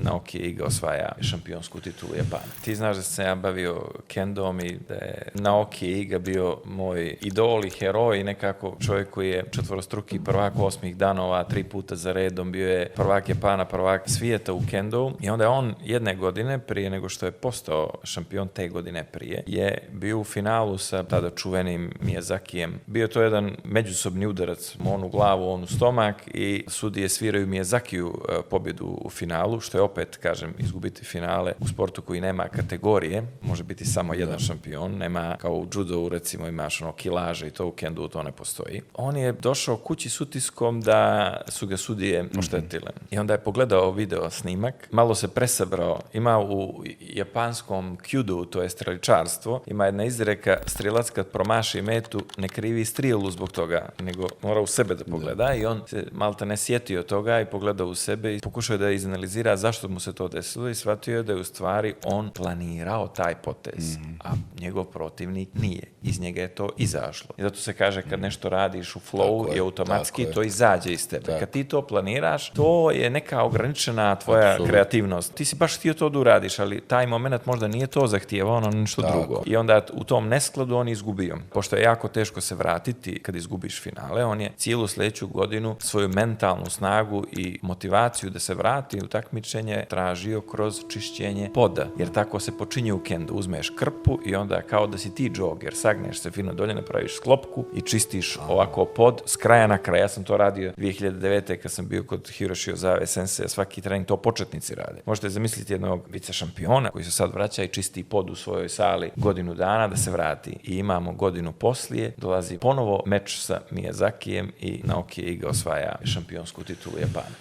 Naoki Iga osvaja šampionsku titulu Japana. Ti znaš da sam ja bavio kendom i da je Naoki Iga bio moj idol i heroj i nekako čovjek koji je četvorostruki prvak 8 danova, 3 puta za redom, bio je prvak Japana, prvak svijeta u kendu i onda je on jedne godine, prije nego što je postao šampion te godine prije, je bio u finalu sa tada čuvenim Miyazakijem. Bio to jedan međusobni udarac, on u glavu, on u stomak i sudije sviraju Miyazakiju pobjedu u finalu, što je opet, kažem, izgubiti finale u sportu koji nema kategorije, može biti samo jedan šampion, nema kao u judovu, recimo imaš kilaže i to u kendu, to ne postoji. On je došao kući s utiskom da su ga sudije oštetile. I onda je pogledao video snimak, malo se presabrao, ima u japanskom kyudu, to je streličarstvo, ima jedna izreka, strilac kad promaši metu ne krivi strilu zbog toga, nego mora u sebe da pogleda i on se malta ne sjetio toga i pogledao u sebe i pokušao da izanalizira zašto mu se to desilo i shvatio da je u stvari on planirao taj potez, a njegov protivnik nije. Iz njega je to izašlo. I zato se kaže kad nešto radiš u flow i automatski to izađe iz tebe. Kad ti to planiraš, to je neka ograničena tvoja kreativnost. Ti si baš htio to da uradiš, ali taj moment možda nije to zahtijevao, ono nešto drugo. I onda u tom neskladu on je izgubio. Pošto je jako teško se vratiti kad izgubiš finale, on je cijelu sljedeću godinu svoju mentalnu snagu i motivaciju da se vrati u takmičenje tražio kroz čišćenje poda. Jer tako se počinje u kendu. Uzmeš krpu i onda kao da si ti džoger, sagneš se fino dolje, napraviš sklopku i čistiš ovako pod s kraja na kraj. Ja sam to radio 2009. kad sam bio kod Hiroshi Ozawa sensei, svaki trening to početnici rade. Možete zamisliti jednog vice šampiona koji se sad vraća i čisti pod u svojoj sali godinu dana da se vrati. I imamo godinu poslije, dolazi ponovo meč sa Miyazakijem i Naoki Iga osvaja šampionsku titulu Japana.